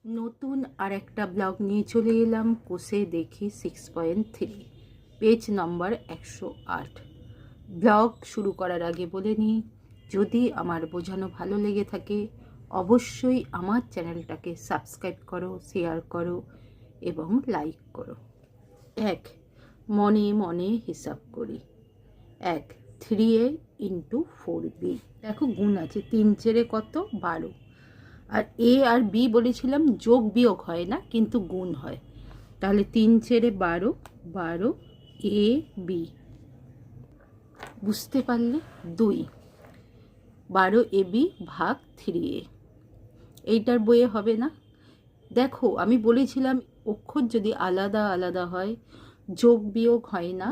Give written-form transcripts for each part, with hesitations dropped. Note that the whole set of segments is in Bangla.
নতুন আর একটা ব্লগ নিয়ে চলে এলাম। কোষে দেখি 6.3, পেজ নম্বর 108। ব্লগ শুরু করার আগে বলে নিই, যদি আমার বোঝানো ভালো লেগে থাকে অবশ্যই আমার চ্যানেলটাকে সাবস্ক্রাইব করো, শেয়ার করো এবং লাইক করো। 1, মনে মনে হিসাব করি। 1, 3a ইন্টু 4b। দেখো গুণ আছে, 3 চেরে কত, 12। আর এ আর বি বলেছিলাম যোগ বিয়োগ হয় না, কিন্তু গুণ হয়। তাহলে 3 চেরে 12, 12 এ বি। বুঝতে পারলে? 2, 12 এ বি ভাগ 3a। এইটার বইয়ে হবে না। দেখো আমি বলেছিলাম অক্ষর যদি আলাদা আলাদা হয় যোগ বিয়োগ হয় না,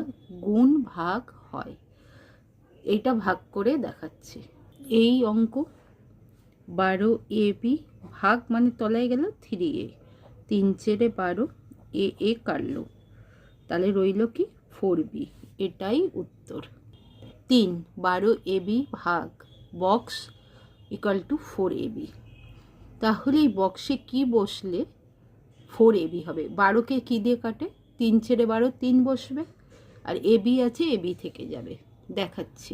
গুণ ভাগ হয়। এইটা ভাগ করে দেখাচ্ছি। এই অঙ্ক 12 এ বি ভাগ মানে তলায় গেল 3a, 3 চেরে 12 এ কাটলো, তাহলে রইল কি 4b। এটাই উত্তর। 3, 12 এ বি ভাগ বক্স ইকুয়াল টু 4ab। তাহলে এই বক্সে কি বসলে 4ab হবে? 12কে কি দিয়ে কাটে? 3 চেরে 12, 3 বসবে, আর ab আছে, ab থেকে যাবে। দেখাচ্ছি।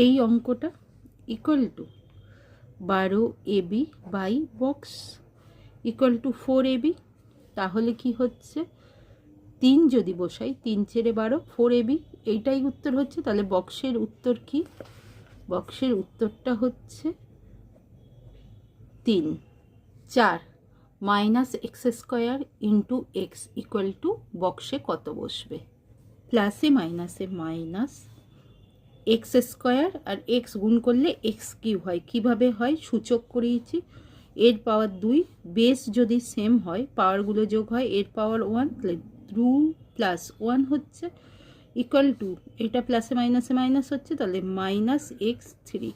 এই অঙ্কটা equal to 12 ab by box equal to 4ab। তাহলে কি হচ্ছে, 3 যদি বসাই, 3 চেরে 12, 4ab, এইটাই উত্তর হচ্ছে। তাহলে বক্সের উত্তর কি? বক্সের উত্তরটা হচ্ছে 3। 4, minus x square into x equal to বক্সে কত বসবে? প্লাসে মাইনাসে মাইনাস এক্স স্কোয়ার, আর এক্স গুণ করলে এক্স কিউব হয়। কিভাবে হয়? সূচক করিয়েছি, এর পাওয়ার 2, বেস যদি সেম হয় পাওয়ারগুলো যোগ হয়, এর পাওয়ার 1, তাহলে 2 প্লাস 1 হচ্ছে ইকুয়াল টু, এটা প্লাসে মাইনাসে মাইনাস হচ্ছে, তাহলে মাইনাস এক্স 3।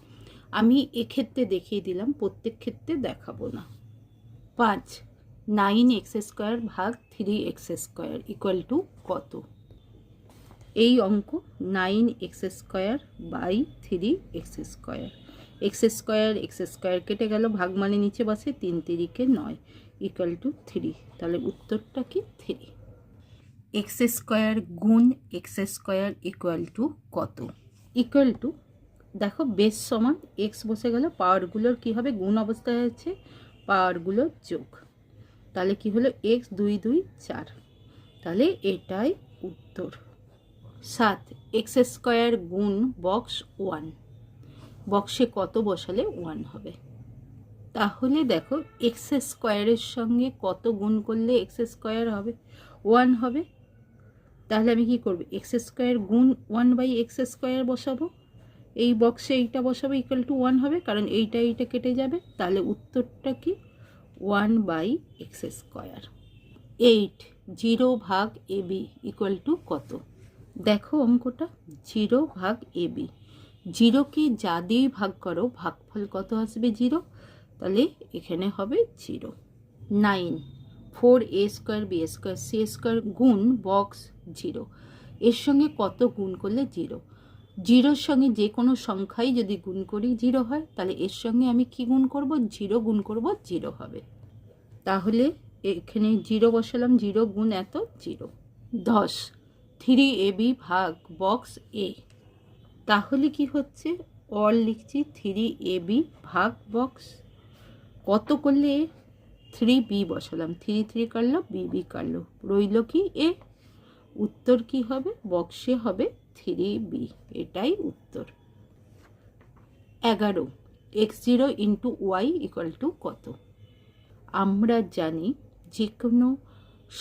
আমি এক্ষেত্রে দেখিয়ে দিলাম, প্রত্যেক ক্ষেত্রে দেখাবো না। 5, 9x স্কোয়ার ভাগ 3x স্কোয়ার ইকুয়াল টু কত? এই অঙ্ক 9x square by 3x square. X square কেটে গেল, ভাগ মানে নিচে বসে, 3 3কে 9 ইকুয়াল টু 3। তাহলে উত্তরটা কি? 3। এক্স স্কোয়ার গুণ এক্স স্কোয়ার ইকুয়াল টু কত? ইকুয়াল টু, দেখো বেস সমান এক্স বসে গেল, পাওয়ারগুলোর কি হবে? গুণ অবস্থায় আছে, পাওয়ারগুলোর যোগ। তাহলে কি হলো? এক্স 2 2 4। তাহলে এটাই উত্তর। 7, এক্স স্কোয়ার গুণ বক্স 1। বক্সে কত বসালে 1 হবে? তাহলে দেখো এক্স স্কোয়ারের সঙ্গে কত গুণ করলে এক্স স্কোয়ার হবে? 1 হবে। তাহলে আমি কি করব? এক্স স্কোয়ার গুণ 1 বাই এক্স স্কোয়ার বসাবো, এই বক্সে এইটা বসাবো, ইকুয়াল টু 1 হবে, কারণ এইটা কেটে যাবে। তাহলে উত্তরটা কি? 1 বাই এক্স স্কোয়ার। 8, 0 ভাগ ab ইকুয়াল টু কত? দেখো অঙ্কটা 0 ভাগ ab, 0কে যা দিয়ে ভাগ করো ভাগফল কত আসবে? 0। তাহলে এখানে হবে 0। 9, 4a square b square c square গুণ বক্স 0। এর সঙ্গে কত গুণ করলে 0? 0-র সঙ্গে যে কোনো সংখ্যাই যদি গুণ করি 0 হয়, তাহলে এর সঙ্গে আমি কি গুণ করব? 0 গুণ করব, 0 হবে। তাহলে এখানে 0 বসালাম, 0 গুণ এত 0। 10, 3ab ভাগ বক্স এ। তাহলে কি হচ্ছে? অল লিখছি, 3ab ভাগ বক্স কত করলে? 3b বসালাম, 3 3 কাটলো, bb কাটলো, রইল কি? এ। উত্তর কি হবে? বক্সে হবে 3b। এটাই উত্তর। 11, x0 into y equal two কত? আমরা জানি যে কোনো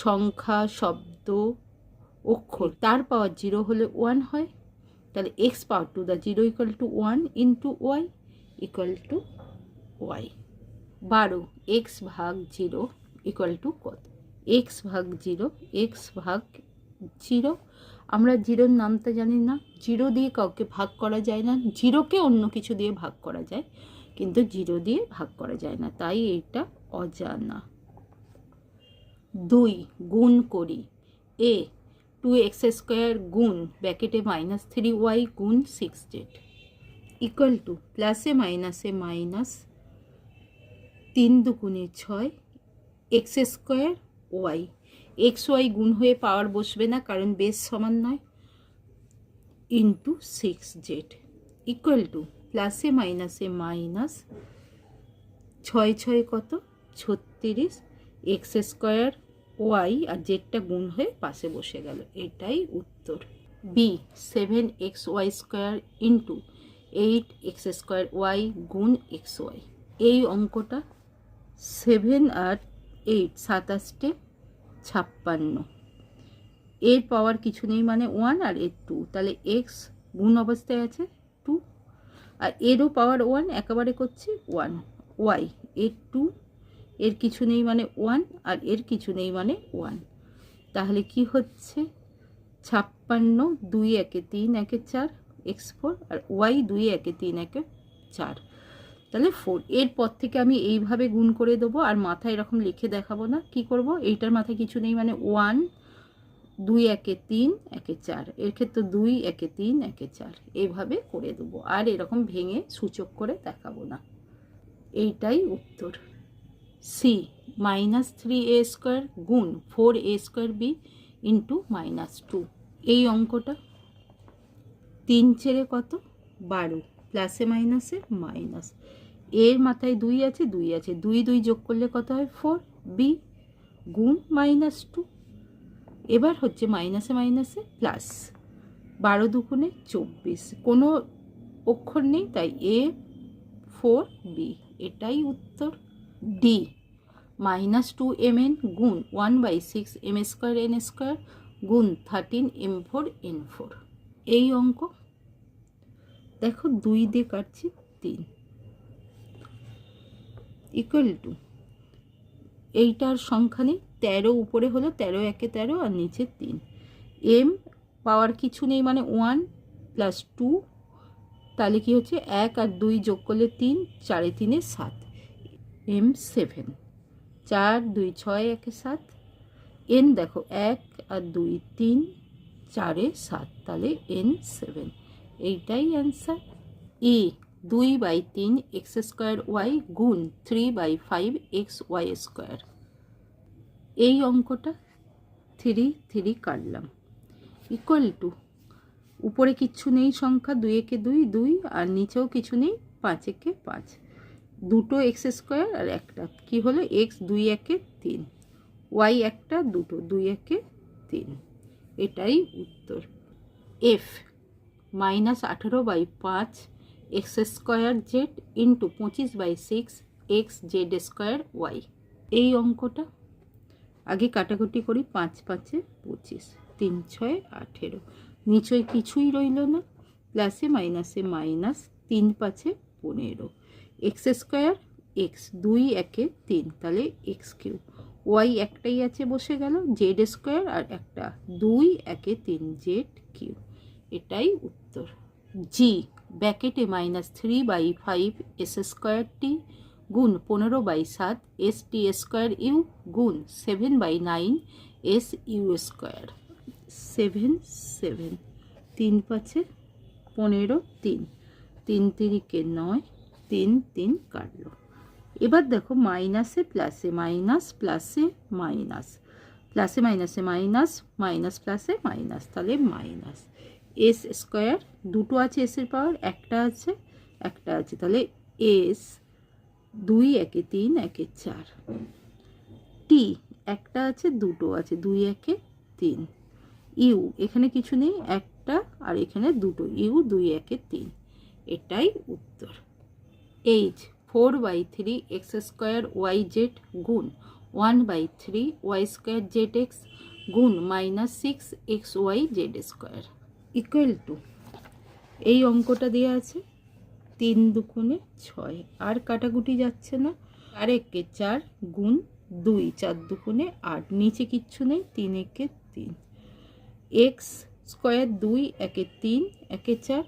সংখ্যা, শব্দ, অক্ষর তার পাওয়ার 0 হলে 1 হয়। তাহলে x power to the 0 equal to 1 into y equal to y. 12, x ভাগ 0 ইকুয়াল টু কত? x ভাগ 0, x ভাগ 0। আমরা 0-র নামটা জানি না, 0 দিয়ে কাউকে ভাগ করা যায় না। 0কে অন্য কিছু দিয়ে ভাগ করা যায়, কিন্তু 0 দিয়ে ভাগ করা যায় না, তাই এইটা অজানা। 2, গুণ করি a 2x স্কোয়ার গুণ ব্র্যাকেটে মাইনাস 3y গুণ 6z ইকুয়াল টু প্লাসে মাইনাসে minus 3 2 6 x square y, x y গুণ হয়ে পাওয়ার বসবে না কারণ বেস সমান নয়, ইন্টু 6z ইকুয়াল টু প্লাসে মাইনাসে মাইনাস 6 কত 36, এক্স স্কোয়ার ওয়াই আর জেডটা গুণ হয়ে পাশে বসে গেল, এটাই উত্তর। B 7xy square into 8x square y গুণ এক্স ওয়াই। এই অঙ্কটা 7 আর 8 27 56, এর পাওয়ার কিছু নেই মানে 1 আর এর 2, তাহলে এক্স গুণ অবস্থায় আছে 2 আর এরও পাওয়ার 1 একেবারে করছি 1, ওয়াই এর 2, এর কিছু নেই মানে 1 আর এর কিছু নেই মানে 1, তাহলে কি হচ্ছে 56, 2 একে 3 একে 4 x4 আর ওয়াই 2 একে 3 একে 4, তাহলে 4। এরপর থেকে আমি এইভাবে গুণ করে দেবো আর মাথায় এরকম লিখে দেখাবো না, কি করব এইটার মাথায় কিছু নেই মানে 1, 2 একে 3 একে 4, এর ক্ষেত্রে 2 একে 3 একে 4, এইভাবে করে দেবো আর এরকম ভেঙে সূচক করে দেখাবো না, এইটাই উত্তর। সি -3a স্কোয়ার গুণ 4a স্কোয়ার বি ইন্টু -2, এই অঙ্কটা 3 ছেড়ে কত 12, প্লাসে মাইনাসে মাইনাস, এর মাথায় 2 আছে 2 আছে, 2 2 যোগ করলে কত হয় 4, বি গুণ -2, এবার হচ্ছে মাইনাসে মাইনাসে প্লাস, 12 দুগুণে 24, কোনো অক্ষর নেই তাই এ 4 বি, এটাই উত্তর। ডি -2mn গুণ 1/6 m স্কোয়ার n স্কোয়ার গুণ 13 m4 n4, এই অঙ্ক দেখো 2 দিয়ে কাটছি 3 ইকুয়াল টু, এইটার সংখ্যা নেই 13, উপরে হলো 13 একে 13 আর নিচে 3, এম পাওয়ার কিছু নেই মানে 1 প্লাস 2, তাহলে কি হচ্ছে 1 আর 2 যোগ করলে 3, 4 3 7, এম 7, 4 2 6 একে 7, এন দেখো 1 আর 2 3, 4 7, তাহলে এন 7, এইটাই অ্যান্সার। ই 2/3 এক্স স্কোয়ার ওয়াই গুণ 3/5 এক্স ওয়াই স্কোয়ার, এই অঙ্কটা 3 3 কাটলাম ইকুয়াল টু, উপরে কিচ্ছু নেই সংখ্যা 2 একে 2 2 আর নিচেও কিছু নেই 5 একে 5, দুটো এক্স স্কোয়ার আর একটা কি হলো এক্স 2 একে 3, ওয়াই একটা দুটো 2 একে 3, এটাই উত্তর। F -18/5 x square z into 25/6 x z square y, এই অঙ্কটা আগে কাটাকুটি করি, 5 5 25, 3 6 18, নিচয় কিছুই রইল না, প্লাসে মাইনাসে মাইনাস 3 5 15, এক্স স্কোয়ার এক্স 2 একে 3, তাহলে এক্স কিউব, ওয়াই একটাই আছে বসে গেল, জেড স্কোয়ার আর একটা 2 একে 3 জেড কিউব, এটাই উত্তর। জি ব্যাকেটে -3/5 এস স্কোয়ার টি গুণ 15/7 এস টি স্কোয়ার ইউ গুণ 7/9 এস ইউ স্কোয়ার, 7 7, 3 5 15, 3 3 3 9, 3 3 কাটলো। এবার দেখো মাইনাসে প্লাসে মাইনাস প্লাসে মাইনাস, প্লাসে মাইনাসে মাইনাস মাইনাস প্লাসে মাইনাস, তাহলে মাইনাস এস স্কোয়ার, দুটো আছে এসের পাওয়ার, একটা আছে, তাহলে এস 2 একে 3 একে 4, টি একটা আছে দুটো আছে 2 একে 3, ইউ এখানে কিছু নেই একটা আর এখানে দুটো, ইউ 2 একে 3, এটাই উত্তর। H 4/3 x square y z গুণ 1/3 ওয়াই স্কোয়ার জেড এক্স গুণ -6 x y z square equal to, এই অঙ্কটা দেওয়া আছে 3 দুগুণে 6 আর কাটাকুটি যাচ্ছে না, 4 একে 4 গুণ 2, 4 দুগুণে 8, নিচে কিচ্ছু নেই 3 একে 3, এক্স স্কোয়ার 2 একে 3 একে 4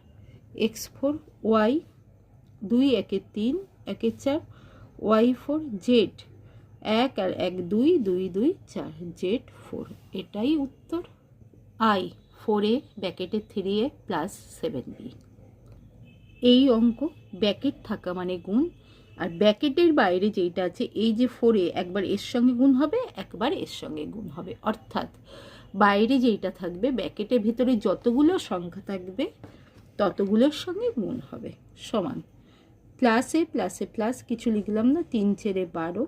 এক্স 4 ওয়াই 2 একে 3 একে 4 ওয়াই 4 জেড 1 আর 1 2 2 2 4 জেড 4, এটাই উত্তর। I 4a ব্যাকেটে 3a plus 7b, এই অঙ্ক ব্যাকেট থাকা মানে গুণ আর ব্র্যাকেটের বাইরে যেটা আছে এই যে 4a একবার এর সঙ্গে গুণ হবে, একবার এর সঙ্গে গুণ হবে, অর্থাৎ বাইরে যেটা থাকবে ব্র্যাকেটের ভিতরে যতগুলো সংখ্যা থাকবে ততগুলোর সঙ্গে গুণ হবে, সমান প্লাসে প্লাসে প্লাস কিছু লিখলাম না, 3 × 12,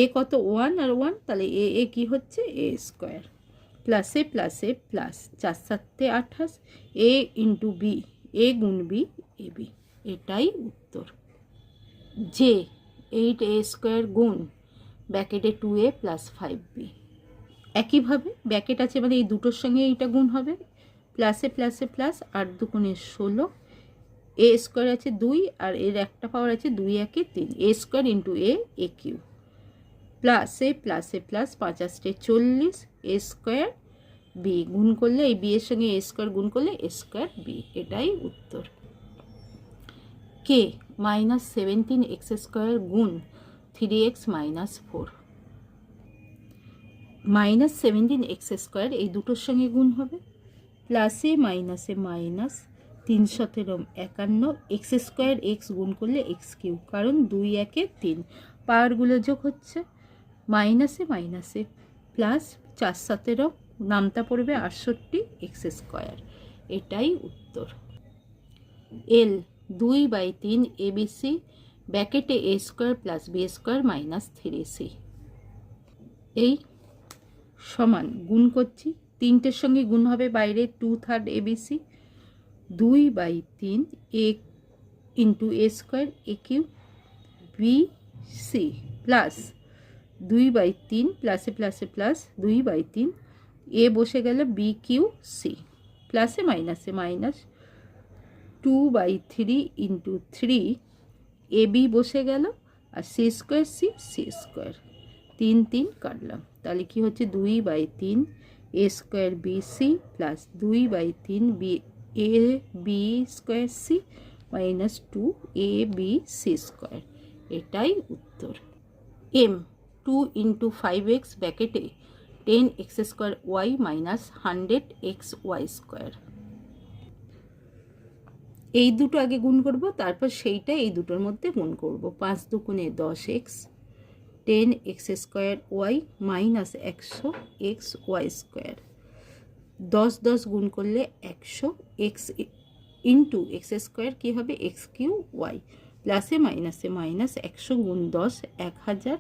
এ কত 1 আর 1, তাহলে এ কি হচ্ছে এ স্কোয়ার, প্লাসে প্লাসে প্লাস 4 × 7 = 28, এ ইন্টু বি, এ গুণ বি এ বি, এটাই উত্তর। যে 8a স্কোয়ার গুণ ব্র্যাকেটে 2a + 5b, একইভাবে ব্র্যাকেট আছে মানে এই দুটোর সঙ্গে এইটা গুণ হবে, প্লাসে প্লাসে প্লাস 8 × 2 = 16, এ স্কোয়ার আছে 2 আর এর একটা পাওয়ার আছে 2 × 1 = 3, এ স্কোয়ার ইন্টু এ কিউ, প্লাসে প্লাসে প্লাস 5 × 8 = 40, এ স্কোয়ার বি গুণ করলে এই বি এর সঙ্গে এ স্কোয়ার গুণ করলে এ স্কোয়ার বি, এটাই উত্তর। কে -17x² গুণ 3x - 4, -17x² এই দুটোর সঙ্গে গুণ হবে, প্লাসে মাইনাসে মাইনাস 3 × 17 = 51, x² x গুণ করলে x³ কারণ 2 × 1 = 3, পাওয়ারগুলো যোগ হচ্ছে, মাইনাসে মাইনাসে প্লাস 4 × 17 নামতা পড়বে 68x², এটাই উত্তর। এল 2/3 ABC ব্র্যাকেটে a² + b² - 3c, এই সমান গুণ করছি, তিনটের সঙ্গে গুণ হবে বাইরে 2/3 ABC, 2/3 a into a² a³ bc plus 2/3 প্লাসে প্লাসে প্লাস 2/3 এ বসে গেল bq c, প্লাসে মাইনাসে মাইনাস 2/3 ইন্টু 3 ab বসে গেল আর c² 3 3 কাটলাম, তাহলে কি হচ্ছে 2/3 a² bc plus 2/3 ab² c minus 2 abc², এটাই উত্তর। এম 2 × 5x ব্র্যাকেটে 10x² y - 100xy², এই দুটো আগে গুণ করব, তারপর সেইটা এই দুটোর মধ্যে গুণ করব। 5 × 2 = 10x, 10x² y - 100xy², 10 10 গুণ করলে 100, x ইন্টু x² কী হবে x³ y, প্লাসে মাইনাসে মাইনাস 100 গুণ 10 1000,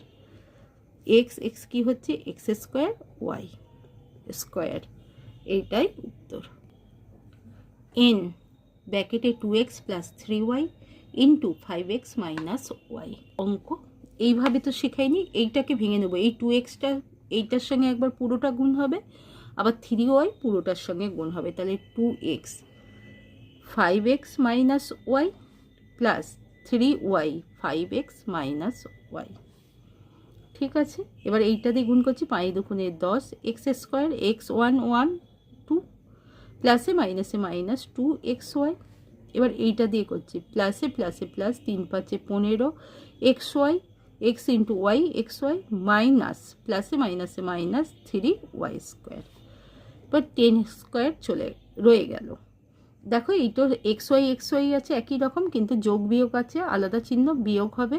x কী হচ্ছে x² y², এইটাই উত্তর। n ব্র্যাকেটে 2x + 3y into 5x - y, অঙ্ক এইভাবে তো শেখায়নি, এইটাকে ভেঙে নেব, এই 2xটা এইটার সঙ্গে একবার পুরোটা গুণ হবে, আবার 3y পুরোটার সঙ্গে গুণ হবে, তাহলে 2x 5x - y plus 3y 5x - y, ঠিক আছে। এবার এইটা দিয়ে গুণ করছি, 5 × 2 = 10 x² x1 1 2 প্লাসে মাইনাসে মাইনাস 2xy, এবার এইটা দিয়ে করছি প্লাসে প্লাসে plus 3 × 5 = 15 xy x into y xy minus প্লাসে মাইনাসে মাইনাস 3y², এবার 10² চলে রয়ে গেল। দেখো এই তো xy আছে একই রকম, কিন্তু যোগ বিয়োগ আছে, আলাদা চিহ্ন, বিয়োগ হবে,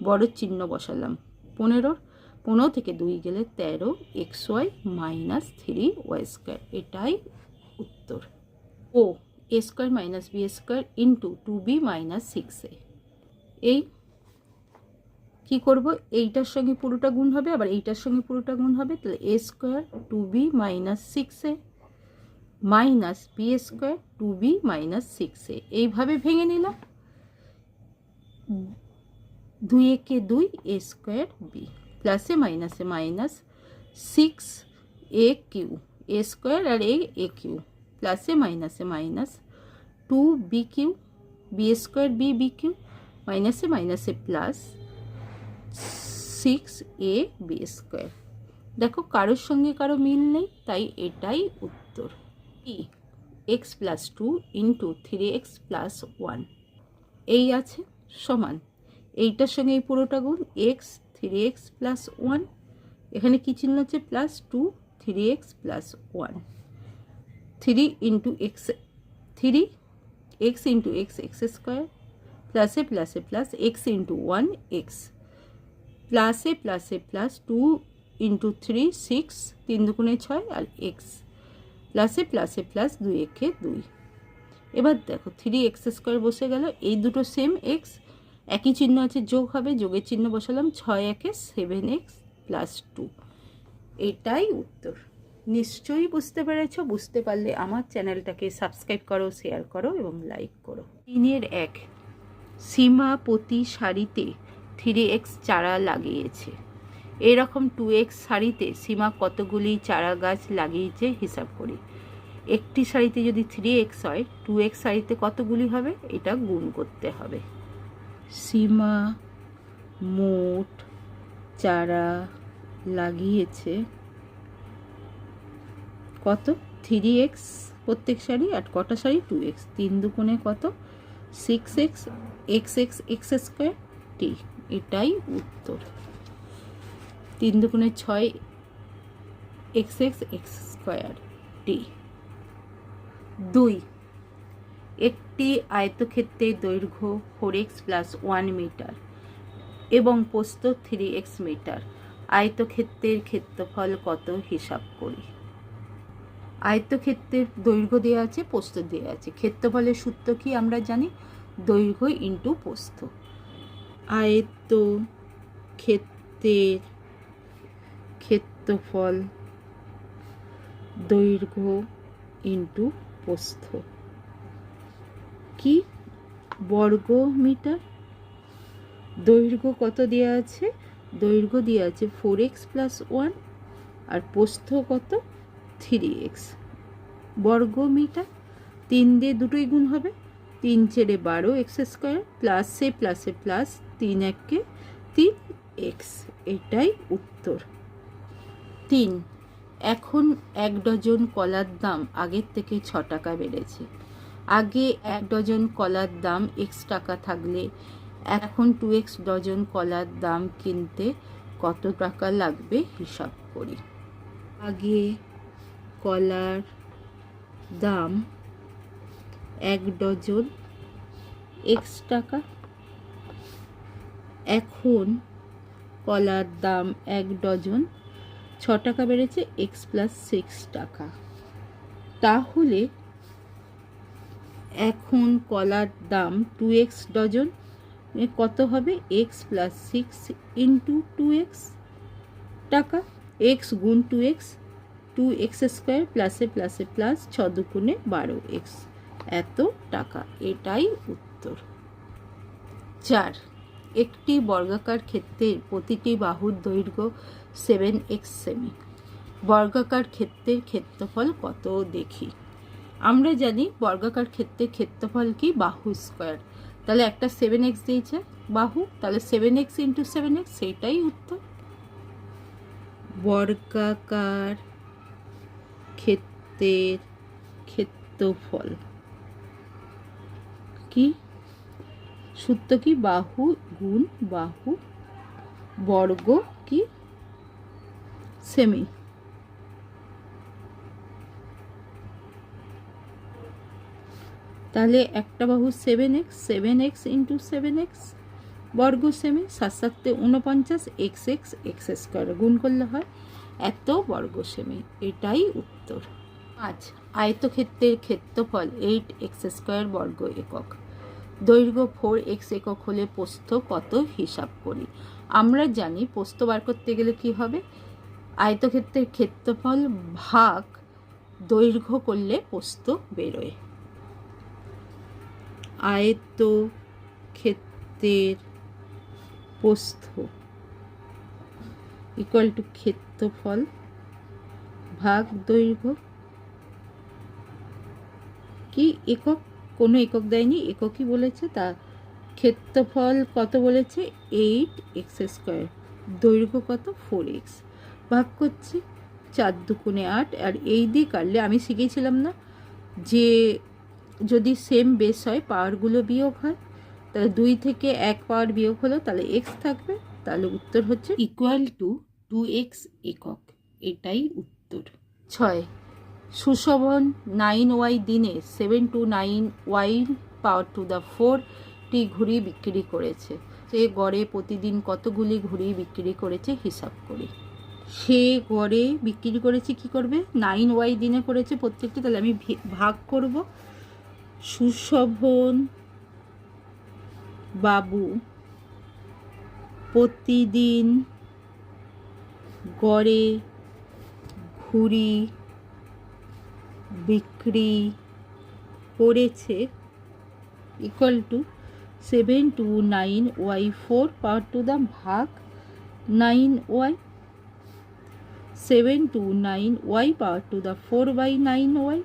বড় চিহ্ন বসালাম, 15 থেকে 2 গেলে 13 xy - 3y², এটাই উত্তর। ও a² - b² into 2b - 6a, এই কি করব, এইটার সঙ্গে পুরোটা গুণ হবে, আবার এইটার সঙ্গে পুরোটা গুণ হবে, তাহলে a² 2b - 6a minus b² 2b - 6a, এইভাবে ভেঙে নিলাম, 2 × 2 a² b প্লাসে মাইনাসে মাইনাস 6aq a² আর aq প্লাসে মাইনাসে minus 2bq b² b bq মাইনাসে মাইনাসে প্লাস 6ab²। দেখো কারোর সঙ্গে কারো মিল নেই, তাই এটাই উত্তর। x + 2 ইন্টু 3x + 1, এই আছে সমান, এইটার সঙ্গে এই পুরোটা গুণ x 3x + 1, এখানে কি চিহ্ন হচ্ছে plus 2 3x + 1, 3 × x 3x into x x² প্লাসে প্লাসে প্লাস এক্স ইন্টু 1 এক্স, প্লাসে প্লাসে প্লাস 2 ইন্টু 3 6, 3 দুগুণে 6 আর এক্স, প্লাসে প্লাসে প্লাস 2 একে 2। এবার দেখো 3x² বসে গেল, এই দুটো সেম এক্স, একই চিহ্ন আছে, যোগ হবে, যোগের চিহ্ন বসালাম, 6 একে 7x প্লাস 2। এটাই উত্তর। নিশ্চয়ই বুঝতে পেরেছ। বুঝতে পারলে আমার চ্যানেলটাকে সাবস্ক্রাইব করো, শেয়ার করো এবং লাইক করো। 3-1 সীমা প্রতি সারিতে 3x চারা লাগিয়েছে। এরকম 2x সারিতে সীমা কতগুলি চারা গাছ লাগিয়েছে হিসাব করি। একটি সারিতে যদি 3x হয়, 2x সারিতে কতগুলি হবে এটা গুণ করতে হবে। সীমা মোট চারা লাগিয়েছে কত, 3x প্রত্যেক সারি, আর কটা সারি 2x, 3 দুগুণে কত 6x, xx x² t, এটাই উত্তর। 3 দুগুণে 6 xx x² t। 2 একটি আয়তক্ষেত্রের দৈর্ঘ্য 4x প্লাস 1 মিটার এবং প্রস্থ 3x মিটার। আয়তক্ষেত্রের ক্ষেত্রফল কত হিসাব করি। আয়তক্ষেত্রের দৈর্ঘ্য দেওয়া আছে, প্রস্থ দেওয়া আছে। ক্ষেত্রফলের সূত্র কি আমরা জানি, দৈর্ঘ্য ইন্টু প্রস্থ। আয়তক্ষেত্রের ক্ষেত্রফল দৈর্ঘ্য ইন্টু প্রস্থ কি, বর্গ মিটার। দৈর্ঘ্য কত দেওয়া আছে, দৈর্ঘ্য দেওয়া আছে 4x প্লাস 1 আর প্রস্থ কত 3x বর্গ মিটার। 3 দিয়ে দুটোই গুণ হবে, 3 × 12 x², প্লাসে প্লাসে প্লাস 3 একে 3x, এটাই উত্তর। 3 এখন 1 ডজন কলার দাম আগের থেকে 6 টাকা বেড়েছে। আগে 1 ডজন কলার দাম x টাকা থাকলে এখন 2x ডজন কলার দাম কিনতে কত টাকা লাগবে হিসাব করি। আগে কলার দাম 1 ডজন x টাকা, এখন কলার দাম 1 ডজন 6 টাকা বেড়েছে, x প্লাস 6 টাকা। তাহলে এখন কলার দাম 2x ডজন কত হবে, x প্লাস 6 ইন্টু 2x টাকা, x গুণ 2x 2x² প্লাসে প্লাসে প্লাস 6 দুগুণে 12x, এত টাকা, এটাই উত্তর। 4 একটি বর্গাকার ক্ষেত্রের প্রতিটি বাহুর দৈর্ঘ্য 7x সেমি। বর্গাকার ক্ষেত্রের ক্ষেত্রফল কত দেখি। আমরা জানি বর্গাকার ক্ষেত্রের ক্ষেত্রফল কি, বাহু স্কয়ার। তাহলে একটা 7x দিয়েছে বাহু, তাহলে 7x ইন্টু 7x, সেইটাই উত্তর। বর্গাকার ক্ষেত্রের ক্ষেত্রফল কি, সূত্র কি, বাহু গুণ বাহু বর্গ কি সেমি। তাহলে একটা বাহু 7x, 7x ইন্টু 7x বর্গ সেমি, 7 7 49, xx x² গুণ করলে হয় এত বর্গ সেমি, এটাই উত্তর। 5 আয়তক্ষেত্রের ক্ষেত্রফল 8x² বর্গ একক। দৈর্ঘ্য 4x একক হলে প্রস্থ কত হিসাব করি। আমরা জানি প্রস্থ বার করতে গেলে কি হবে, আয়তক্ষেত্রের ক্ষেত্রফল ভাগ দৈর্ঘ্য করলে প্রস্থ বেরোয়। আয়তক্ষেত্রের প্রস্থ ইকুয়াল টু ক্ষেত্রফল ভাগ দৈর্ঘ্য কি একক, কোনো একক দেয়নি, এককই বলেছে। তা ক্ষেত্রফল কত বলেছে, 8x², দৈর্ঘ্য কত 4x, ভাগ করছি 4 দুগুণে 8, আর এই দিয়ে কাটলে আমি শিখেছিলাম না যে যদি সেম বেস হয় পাওয়ারগুলো বিয়োগ হয়, তাহলে 2 থেকে 1 পাওয়ার বিয়োগ হলো, তাহলে x থাকবে, তাহলে উত্তর হচ্ছে ইকুয়াল টু 2x একক, এটাই উত্তর। 6 সুশোভন 9y দিনে 7 to 9y power to the 4 4টি ঘুড়ি বিক্রি করেছে। সে গড়ে প্রতিদিন কতগুলি ঘুড়ি বিক্রি করেছে হিসাব করি। সে গড়ে বিক্রি করেছে, কি করবে, 9y দিনে করেছে প্রত্যেকটি, তাহলে আমি ভাগ করব। সুশোভন বাবু প্রতিদিন গড়ে ঘুড়ি বিক্রি করেছে equal to 729y4 power to the ভাগ 9y, 729y power to the 4/9y,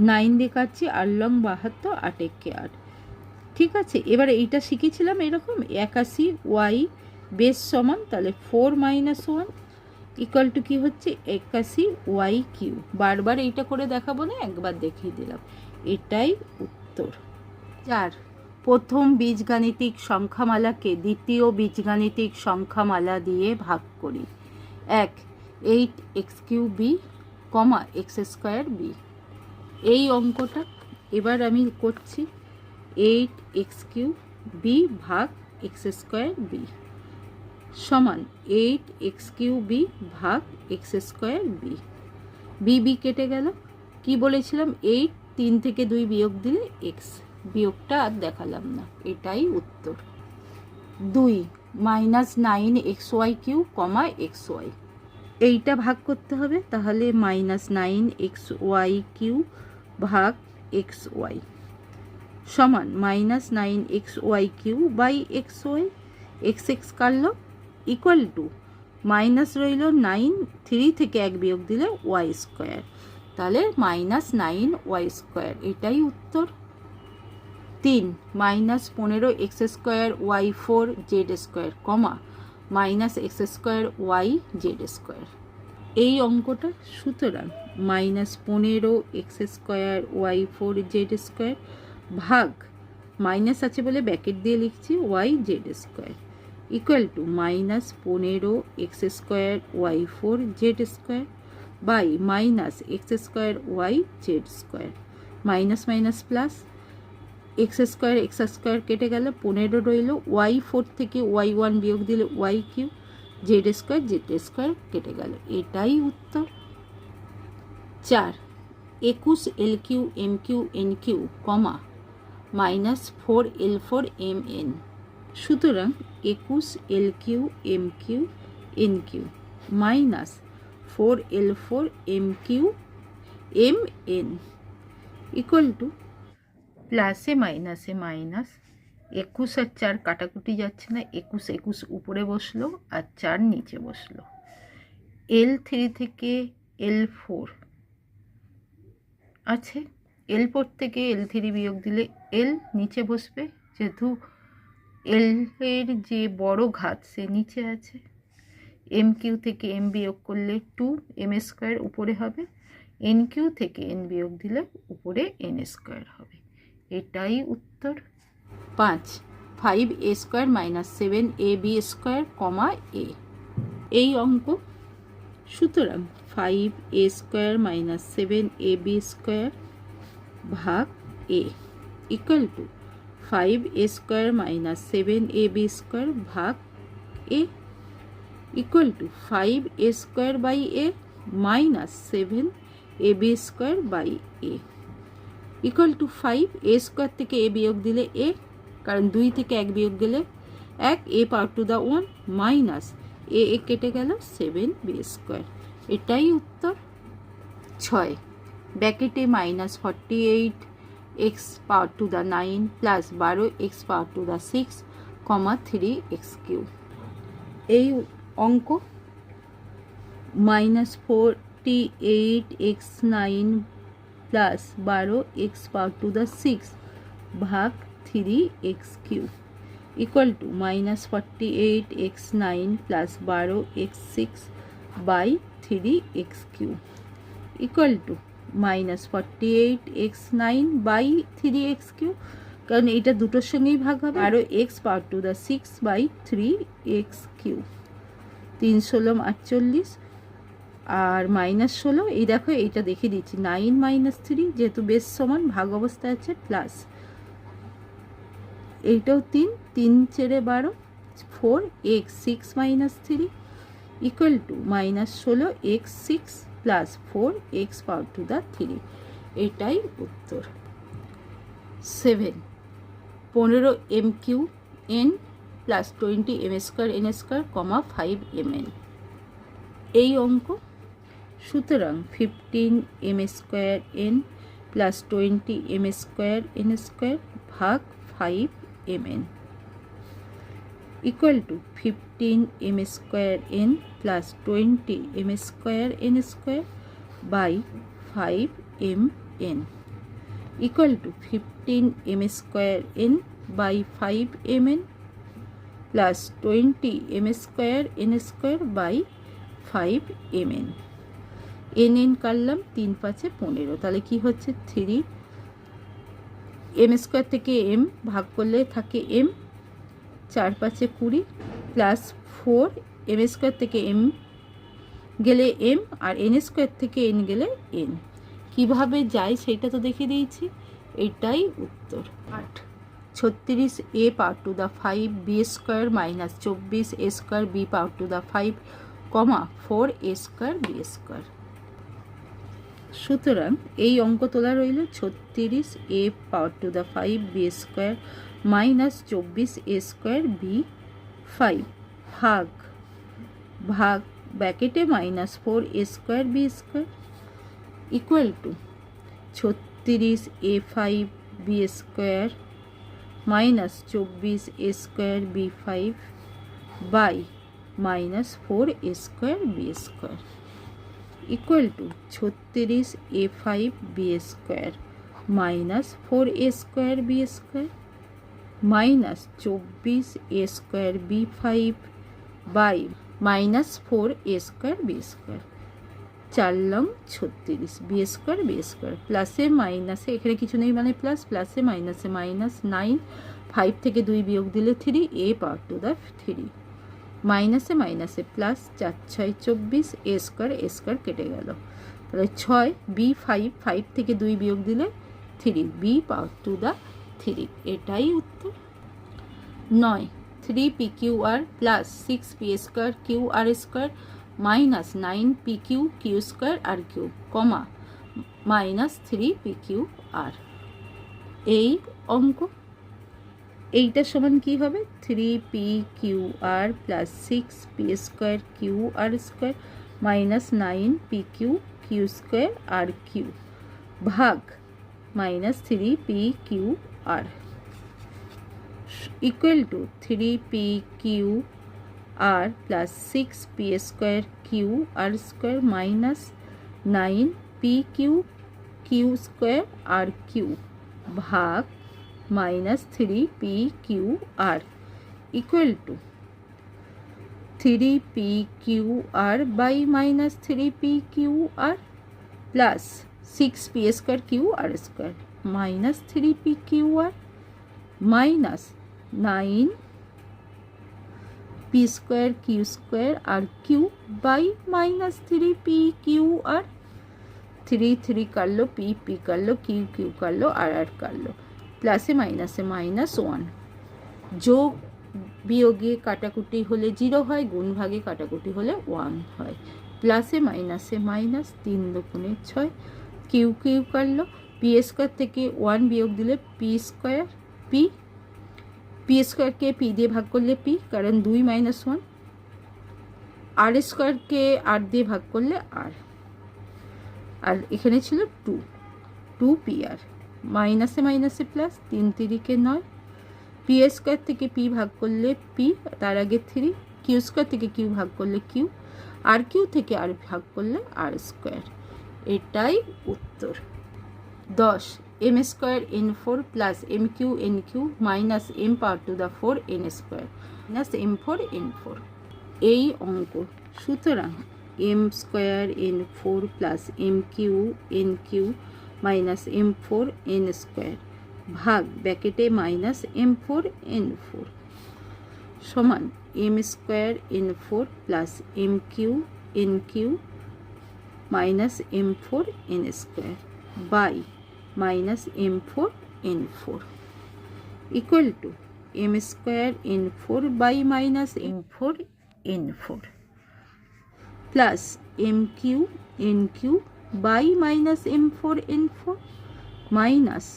9 দিয়ে কাটছি, 8 লং 72, 8 একে 8। ঠিক আছে, এবারে এইটা শিখেছিলাম এরকম 81y বেস সমান, তাহলে 4 - 1 ইকুয়াল টু কি হচ্ছে 81y কিউ। বারবার এইটা করে দেখাবো না, একবার দেখিয়ে দিলাম, এটাই উত্তর। 4, প্রথম বীজগাণিতিক সংখ্যামালাকে দ্বিতীয় বীজগাণিতিক সংখ্যামালা দিয়ে ভাগ করি। 1, 8x³ b, x²b। এই অঙ্কটা এবার আমি করছি 8x³ b ভাগ x² b সমান 8x³ b ভাগ x² b। b কেটে গেল। কি বলেছিলাম, 8, 3 থেকে 2 বিয়োগ দিলে x, বিয়োগটা আর দেখালাম না, এটাই উত্তর। 2, -9xy³ xy। এইটা ভাগ করতে হবে, তাহলে -9xy³ ভাগ xy সমান -9xy³ x কাটল ইকুয়াল টু মাইনাস রইল 9, 3 থেকে 1 বিয়োগ দিলে y², তাহলে -9y², এটাই উত্তর। 3, -15x²y4 z² -x² yz²। এই অঙ্কটা সুতরাং -15x² y4 z² ভাগ, মাইনাস আছে বলে ব্যাকেট দিয়ে লিখছি, yz² equal to -15x² y4 z² by -x² yz², minus minus plus, x² কেটে গেল, 15 রইল, y4 থেকে y1 বিয়োগ দিলে y³ z² কেটে গেল, এটাই উত্তর। 4, 21 LQ MQ NQ, -4 L4 MN। সুতরাং 21 LQ MQ NQ -4 L4 MQ MN equal to প্লাসে মাইনাসে মাইনাস, 21 আর 4 কাটাকুটি যাচ্ছে না, 21 উপরে বসলো আর 4 নিচে বসলো। L3 থেকে L4 আছে, L4 থেকে L3 বিয়োগ দিলে L নিচে বসবে, যেহেতু L এর যে বড় ঘাত সে নিচে আছে। MQ থেকে M বিয়োগ করলে 2m² উপরে হবে, NQ থেকে N বিয়োগ দিলে উপরে n² হবে, এটাই উত্তর। 5, 5a² - 7ab² a। এই অঙ্ক সুতরাং 5a² - 7ab² ভাগ a equal to 5a² - 7ab² ভাগ a equal to 5a² by a minus 7ab² by a equal to 5a² থেকে a বিয়োগ দিলে a, কারণ 2 থেকে 1 বিয়োগ গেলে 1, a power to the 1 minus a কেটে গেল 7b², এটাই উত্তর। 6, ব্র্যাকেটে -48x power to the 9 plus 12x power to the 6, 3x³। এই অঙ্ক -48x9 plus 12x power to the 6 ভাগ 3x³ equal to -48x9 plus 12x6 by 3x³ equal to -48x9 by 3x³, কারণ এইটা দুটোর সঙ্গেই ভাগ হবে, আরও x power to the 6 by 3x³, 3 × 16 আর -16, এই দেখো এইটা দেখিয়ে দিচ্ছি 9 - 3, যেহেতু বেশ সমান ভাগ অবস্থায় আছে, প্লাস এইটাও 3, 3 চেরে 12, 4x 6 minus 3 equal to -16x 6 plus 4x power to the 3। এটাই উত্তর। 7 15 mqn plus 20 m² n² 5 mn এই অঙ্ক। সুতরাং 15 m² n plus 20 m² n² ভাগ 5 mn equal to 15 m² n plus 20 m² n² by 5 mn equal to 15 m² n by 5 mn plus 20 m² n² by 5 mn। n কাটলাম, 3 5 15, তাহলে কি হচ্ছে 3 m² থেকে m ভাগ করলে থাকে m, 4 5 20 প্লাস 4 m² থেকে m গেলে m আর n² থেকে n গেলে n। কিভাবে যায় সেটা তো দেখিয়ে দিয়েছি। এটাই উত্তর। 8 36 a power to the 5 b² minus 24 a² b power to the 5 4 a² b²। সুতরাং এই অঙ্ক তোলা রইল 36 a power to the 5 b² minus 24 a² b5 ভাগ ভাগ ব্র্যাকেটে -4 a² b² equal to 36 a5 b² minus 24 a² b5 by -4 a² b² equal to 36 a5 b² minus 4 a² b² minus 24 a² b5 by -4 a² b² 4 long 36 b² b² প্লাসে মাইনাসে এখানে কিছু নেই মানে প্লাস, প্লাসে মাইনাসে মাইনাস 9, 5 থেকে 2 বিয়োগ দিলে 3 a পাওয়ার টু দা 3 মাইনাসে মাইনাসে প্লাস 4 6 24 a² কেটে গেল, তাহলে 6 b5 5 থেকে 2 বিয়োগ দিলে 3 b পাওয়ার টু দা 3। এটাই উত্তর। 9 3 pqr plus 6 p² qr² minus 9 pq q² r³ minus 3 pqr এই অঙ্ক। এইটার সমান কি হবে 3pqr plus 6 p² qr² minus 9 pq q² r³ ভাগ minus 3 pqr equal to 3pqr plus 6 p² qr² minus 9 pq q² r³ ভাগ minus 3 pqr equal to 3 pqr by minus 3 pqr plus 6 p² qr² minus 3 pqr minus 9 p² q² r³ by minus 3 pqr 3 3 কাটলো p p কাটলো q q কাটলো r কাটলো, প্লাসে মাইনাসে মাইনাস 1, যোগ বিয়োগে কাটাকুটি হলে 0 হয়, গুণ ভাগে কাটাকুটি হলে 1 হয়, প্লাসে মাইনাসে মাইনাস 3 দুগুণে 6 কিউ কিউ কাটলো, p² থেকে 1 বিয়োগ দিলে p² p² পি দিয়ে ভাগ করলে পি, কারণ 2 - 1, r² r দিয়ে ভাগ করলে r, আর এখানে ছিল 2pr মাইনাসে মাইনাসে প্লাস 3 3 9, p² থেকে p ভাগ করলে p, তার আগে 3, q² থেকে q ভাগ করলে q, r³ থেকে r ভাগ করলে r²। এটাই উত্তর। 10 m² n4 plus mq nq minus m power to the 4 n² minus m4 n4 এই অঙ্ক। সুতরাং m² n4 plus mq nq minus m4 n² ভাগ ব্র্যাকেটে মাইনাস m4 n4 সমান m² n4 plus mq nq minus m4 n² by minus m4 n4 equal to m square n4 by minus m4 n4 plus m q n3 by minus m4 n4 minus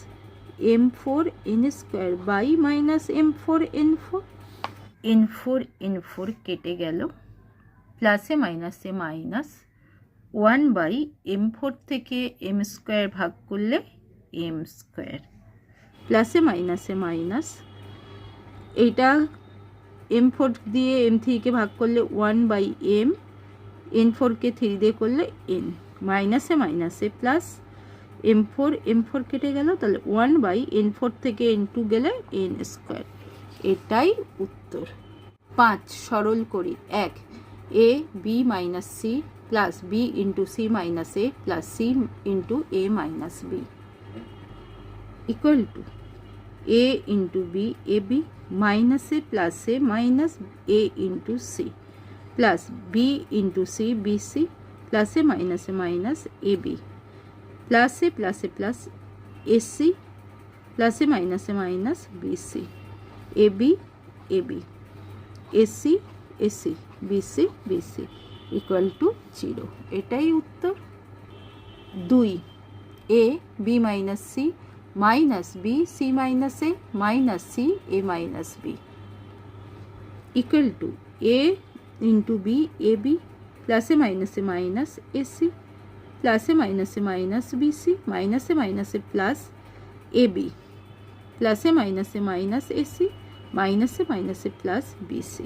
m4 n square by minus m4 n4 n4 n4 কেটে গেল, প্লাসে মাইনাসে মাইনাস 1 বাই m4 থেকে m স্কোয়ার ভাগ করলে m স্কোয়ার, প্লাসে মাইনাসে মাইনাস, এইটা m4 দিয়ে m3কে ভাগ করলে 1 বাই m, n4কে 3 দিয়ে করলে n, মাইনাসে মাইনাসে প্লাস m4 কেটে গেল, তাহলে 1 বাই n4 থেকে n2 গেলে n স্কোয়ার। এটাই উত্তর। 5 সরল করি। 1 a b minus c plus b into c minus a plus c into a minus b equal to a into b ab minus a plus a minus a into c plus b into c bc plus a minus ab plus a plus ac plus a minus bc ab ab ac ac bc bc equal to 0। এটাই উত্তর। 2 a b minus c minus b c minus a minus c a minus b equal to a into b ab প্লাসে মাইনাস ac প্লাসে মাইনাস bc মাইনাসে প্লাস ab প্লাসে মাইনাস ac মাইনাসে প্লাস bc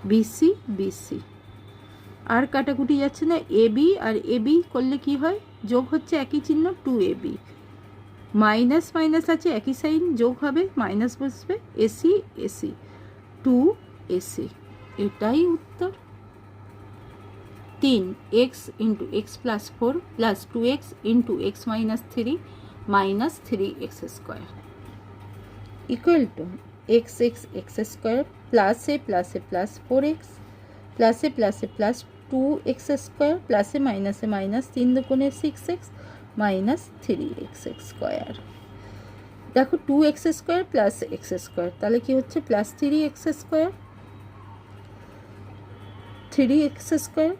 bc bc আর কাটাকুটি যাচ্ছে না। ab আর ab করলে কি হয়, যোগ হচ্ছে একই চিহ্ন 2ab, মাইনাস আছে একই সাইন, যোগ হবে মাইনাস বসবে, ac ac 2ac। এটাই উত্তর। 3 x into x plus 4 plus 2x into x minus 3 minus 3x square equal two x square প্লাসে প্লাস 4x প্লাসে প্লাস 2x স্কোয়ার প্লাসে মাইনাস 3 দুগুণে 6x মাইনাস 3x স্কোয়ার। দেখো 2x square plus x square, তাহলে কি হচ্ছে plus 3x square, 3x square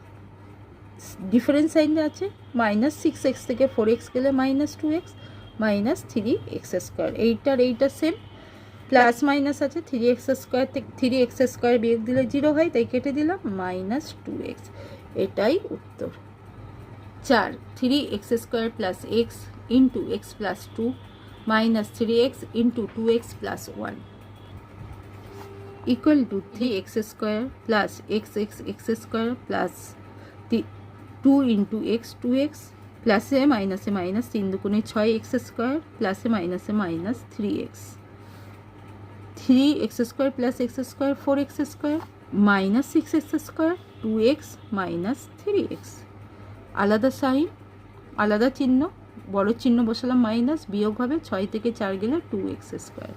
difference sign আছে, মাইনাস 6x থেকে 4x গেলে minus 2x minus 3x square. এইটা সেম, প্লাস মাইনাস আছে, 3x স্কোয়ার থেকে 3x স্কোয়ার বিয়োগ দিলে 0 হয়, তাই কেটে দিলাম মাইনাস 2x। এটাই উত্তর। 4 3x square plus x into x plus 2 minus 3x into 2x plus 1 equal to 3x square plus x square plus 2 into x 2x প্লাসে মাইনাস 3 দুগুণে 6x স্কোয়ার প্লাসে minus 3x 3x square plus x square 4x square minus 6x square 2x minus 3x। আলাদা সাইন আলাদা চিহ্ন, বড় চিহ্ন বসালাম মাইনাস, বিয়োগ হবে 6 থেকে 4 গেলে 2x স্কোয়ার,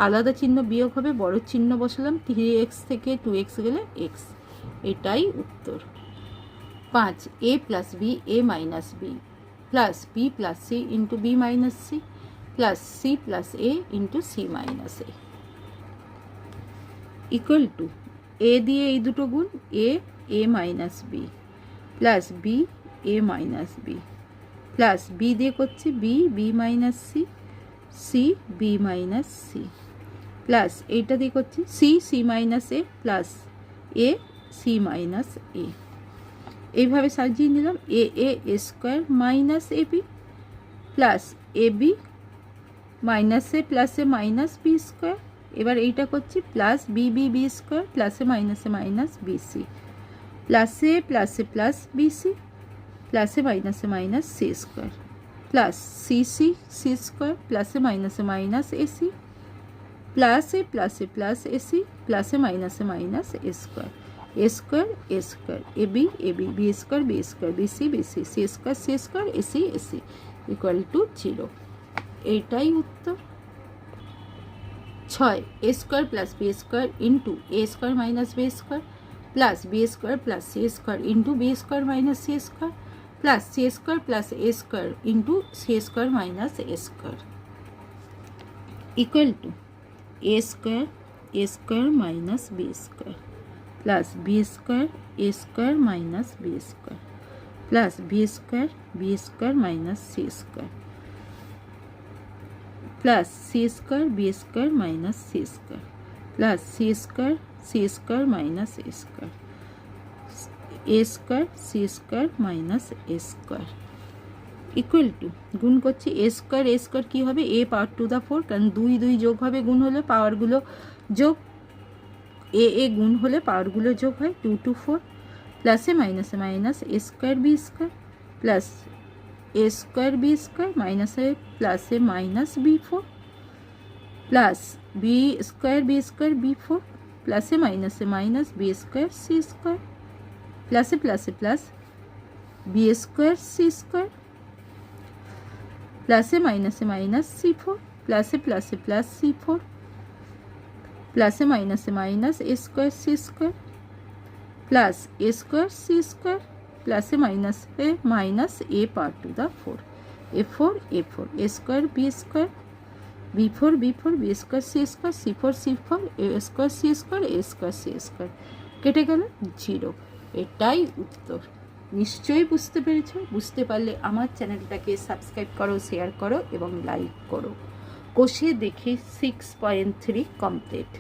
আলাদা চিহ্ন বিয়োগ হবে, বড় চিহ্ন বসালাম 3x থেকে 2x গেলে x। এটাই উত্তর। 5 a plus b a minus b plus b plus c into b minus c plus c plus a into c minus a equal two a দিয়ে এই দুটো গুণ a minus b plus b a minus b plus b দিয়ে করছি b minus c b minus c plus এইটা দিয়ে করছি c minus a plus a c minus a। এইভাবে সাজিয়ে নিলাম a square minus ab plus ab মাইনাসে প্লাসে মাইনাস বি স্কোয়ার। এবার এইটা করছি প্লাস বি স্কোয়ার প্লাসে মাইনাস বিসি প্লাসে প্লাস বিসি প্লাসে minus c square plus c square প্লাসে মাইনাস এসি প্লাসে প্লাস এসি প্লাসে minus a square ab b square bc c square ac equal to 0। এইটাই উত্তর। 6 a square plus b square into a square minus b square plus b square plus c square into b square minus c square plus c square plus a square into c square minus a square equal to a square minus b square plus b square a square minus b square plus b square minus c square plus c square minus c square plus c square minus a square minus a square equal to গুণ করছি এ স্কোয়ার কী হবে এ পাওয়ার টু দ্য 4, কারণ দুই দুই যোগ হবে গুণ হলে পাওয়ারগুলো যোগ এ গুণ হলে পাওয়ারগুলো যোগ হয় 2 to 4 প্লাসে মাইনাসে minus a square plus a square মাইনাসে প্লাসে মাইনাস বি4 প্লাস বি স্কোয়ার প্লাসে মাইনাসে minus b square c square প্লাসে প্লাসে plus b square c square প্লাসে মাইনাসে মাইনাস c4 প্লাসে প্লাসে প্লাস c4 প্লাসে মাইনাসে minus a square c square plus a square প্লাসে মাইনাসে minus a power to the 4 a4 a square b b square c square a square c square কেটে গেল 0। এটাই উত্তর। নিশ্চয়ই বুঝতে পেরেছো। বুঝতে পারলে আমার চ্যানেলটাকে সাবস্ক্রাইব করো, শেয়ার করো এবং লাইক করো। কষে দেখে 6.3 কমপ্লিট।